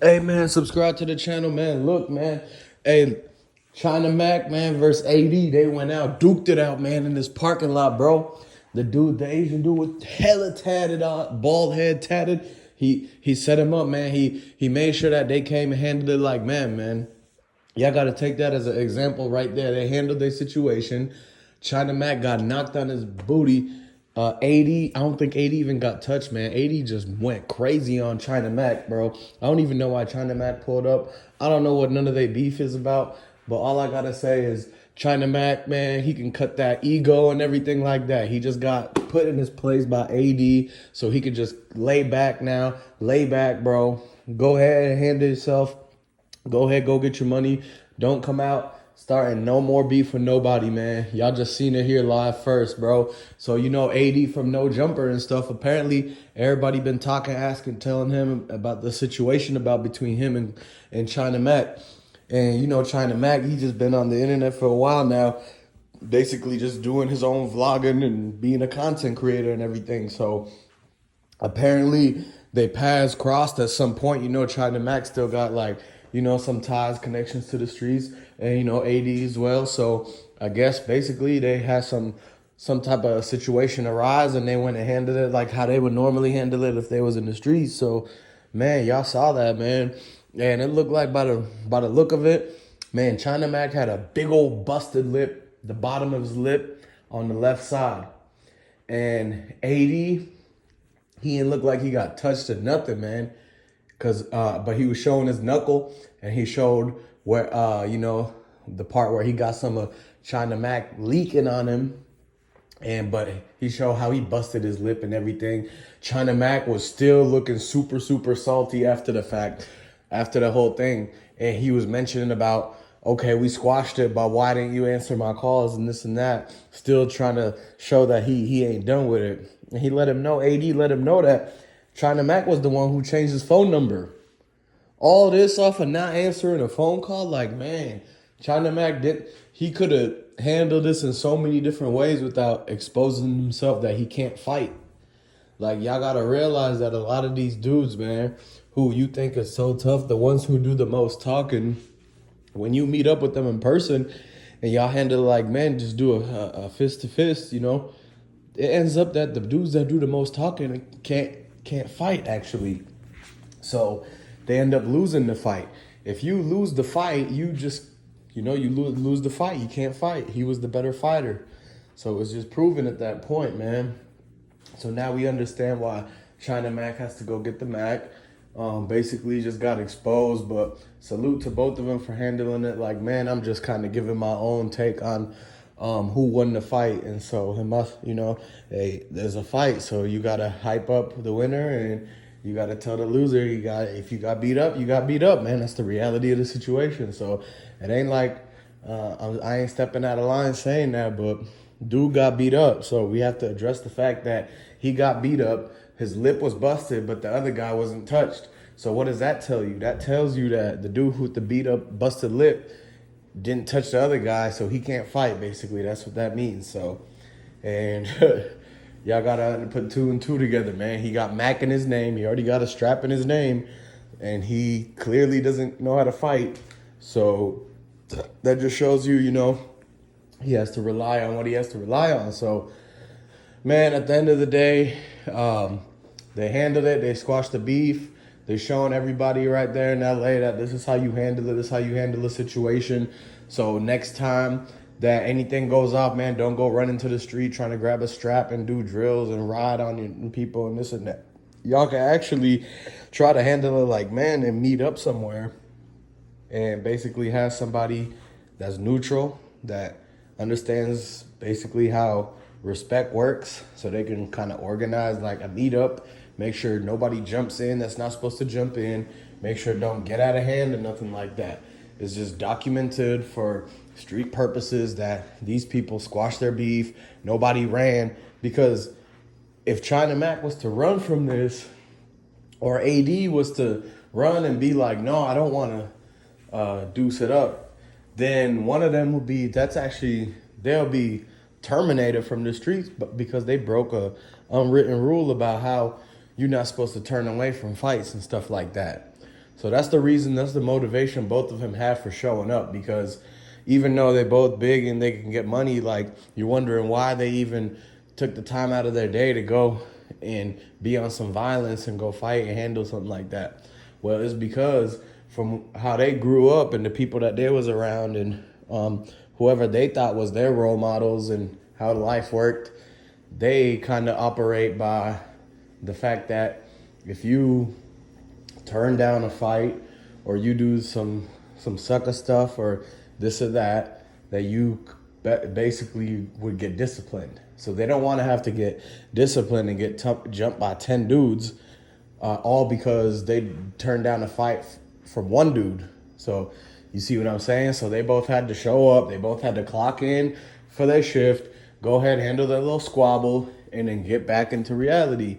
Hey man, subscribe to the channel, man. Look, man. Hey, China Mac, man, versus AD. They went out, duked it out, man, in this parking lot, bro. The Asian dude was hella tatted on, bald head tatted. He set him up, man. He made sure that they came and handled it like man. Y'all got to take that as an example right there. They handled their situation. China Mac got knocked on his booty. 80, I don't think 80 even got touched, man. 80 just went crazy on China Mac, bro. I don't even know why China Mac pulled up. I don't know what none of their beef is about. But all I got to say is China Mac, man, he can cut that ego and everything like that. He just got put in his place by AD, so he could just lay back now. Lay back, bro. Go ahead and handle yourself. Go ahead, go get your money. Don't come out starting no more beef with nobody, man. Y'all just seen it here live first, bro. So you know AD from No Jumper and stuff. Apparently, everybody been talking, asking, telling him about the situation about between him and China Mac. And you know China Mac, he just been on the internet for a while now, basically just doing his own vlogging and being a content creator and everything. So apparently they paths crossed at some point. You know, China Mac still got like, you know, some ties, connections to the streets, and you know, AD as well. So I guess basically they had some type of situation arise and they went and handled it like how they would normally handle it if they was in the streets. So man, y'all saw that, man. And it looked like by the look of it, man, China Mac had a big old busted lip, the bottom of his lip on the left side. And AD, he didn't look like he got touched or nothing, man. But he was showing his knuckle, and he showed where, you know, the part where he got some of China Mac leaking on him, but he showed how he busted his lip and everything. China Mac was still looking super salty after the fact, after the whole thing, and he was mentioning about, okay, we squashed it, but why didn't you answer my calls and this and that? Still trying to show that he ain't done with it. And he let him know, AD let him know that China Mac was the one who changed his phone number. All this off of not answering a phone call, like man, China Mac did. He could have handled this in so many different ways without exposing himself that he can't fight. Like y'all gotta realize that a lot of these dudes, man, who you think is so tough, the ones who do the most talking, when you meet up with them in person and y'all handle it like men, just do a fist to fist, you know, it ends up that the dudes that do the most talking can't fight actually. So they end up losing the fight. If you lose the fight, you just, you know, you lose the fight. You can't fight. He was the better fighter. So it was just proven at that point, man. So now we understand why China Mac has to go get the Mac. Basically just got exposed, but salute to both of them for handling it. Like, man, I'm just kind of giving my own take on who won the fight. And so it must, you know, hey, there's a fight. So you got to hype up the winner and you got to tell the loser, if you got beat up, you got beat up, man. That's the reality of the situation. So it ain't like, I ain't stepping out of line saying that, but dude got beat up. So we have to address the fact that he got beat up. His lip was busted, but the other guy wasn't touched. So what does that tell you? That tells you that the dude with the beat up, busted lip didn't touch the other guy, so he can't fight, basically. That's what that means. So, and y'all gotta put two and two together, man. He got Mac in his name. He already got a strap in his name, and he clearly doesn't know how to fight. So that just shows you, you know, he has to rely on what he has to rely on. So, man, at the end of the day, they handled it. They squashed the beef. They're showing everybody right there in LA that this is how you handle it. This is how you handle a situation. So next time that anything goes off, man, don't go run into the street trying to grab a strap and do drills and ride on people and this and that. Y'all can actually try to handle it like man and meet up somewhere and basically have somebody that's neutral, that understands basically how respect works, so they can kind of organize like a meetup, make sure nobody jumps in that's not supposed to jump in, make sure it don't get out of hand or nothing like that. It's just documented for street purposes that these people squashed their beef, nobody ran, because if China Mac was to run from this, or AD was to run and be like, no, I don't want to deuce it up, then one of them will be, they'll be terminated from the streets, but because they broke a unwritten rule about how you're not supposed to turn away from fights and stuff like that. So that's the reason, that's the motivation both of them have for showing up, because even though they're both big and they can get money, like, you're wondering why they even took the time out of their day to go and be on some violence and go fight and handle something like that. Well, it's because from how they grew up and the people that they was around, and whoever they thought was their role models and how life worked, they kind of operate by the fact that if you turn down a fight or you do some sucker stuff or this or that, that you basically would get disciplined. So they don't want to have to get disciplined and get jumped by 10 dudes, all because they turned down a fight from one dude. So you see what I'm saying? So they both had to show up. They both had to clock in for their shift, go ahead, handle their little squabble, and then get back into reality.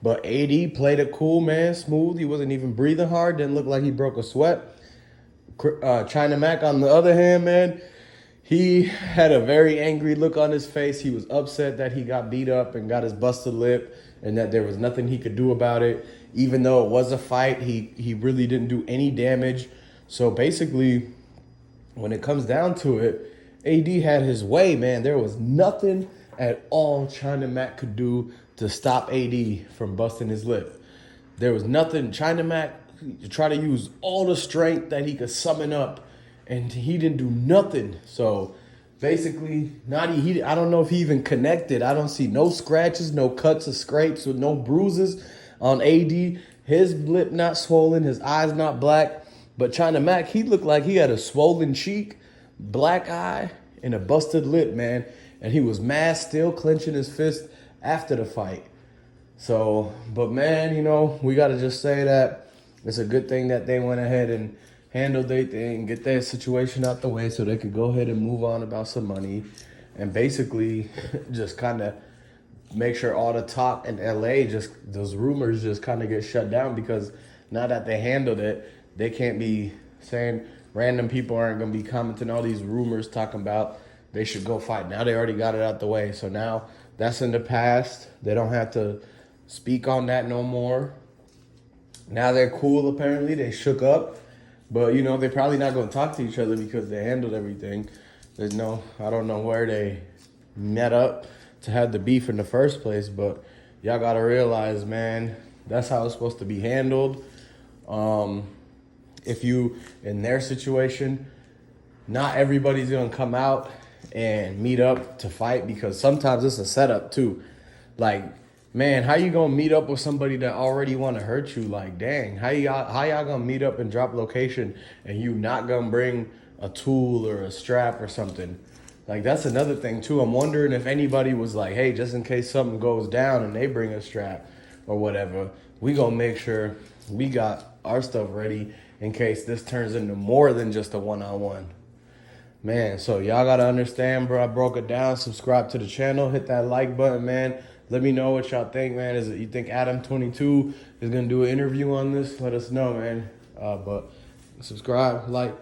But AD played it cool, man, smooth. He wasn't even breathing hard. Didn't look like he broke a sweat. China Mac, on the other hand, man, he had a very angry look on his face. He was upset that he got beat up and got his busted lip and that there was nothing he could do about it. Even though it was a fight, he really didn't do any damage. So basically, when it comes down to it, AD had his way, man. There was nothing at all China Mac could do to stop AD from busting his lip. There was nothing. China Mac tried to use all the strength that he could summon up, and he didn't do nothing. So basically, I don't know if he even connected. I don't see no scratches, no cuts or scrapes, with no bruises on AD. His lip not swollen, his eyes not black. But China Mac, he looked like he had a swollen cheek, black eye, and a busted lip, man. And he was mad, still clenching his fist after the fight. So, but man, we got to just say that it's a good thing that they went ahead and handled their thing, get their situation out the way so they could go ahead and move on about some money and basically just kind of make sure all the talk in LA, just those rumors just kind of get shut down, because now that they handled it, they can't be saying random people aren't going to be commenting all these rumors talking about they should go fight. Now they already got it out the way. So now that's in the past. They don't have to speak on that no more. Now they're cool, apparently. They shook up. But, they're probably not going to talk to each other because they handled everything. I don't know where they met up to have the beef in the first place. But y'all got to realize, man, that's how it's supposed to be handled. If you, in their situation, not everybody's going to come out and meet up to fight, because sometimes it's a setup too. Like, man, how you gonna meet up with somebody that already want to hurt you? Like, dang, how y'all gonna meet up and drop location and you not gonna bring a tool or a strap or something? Like, that's another thing too. I'm wondering if anybody was like, hey, just in case something goes down and they bring a strap or whatever, we gonna make sure we got our stuff ready in case this turns into more than just a one-on-one. Man, so y'all gotta understand, bro. I broke it down. Subscribe to the channel. Hit that like button, man. Let me know what y'all think, man. You think Adam22 is gonna do an interview on this? Let us know, man. But subscribe, like.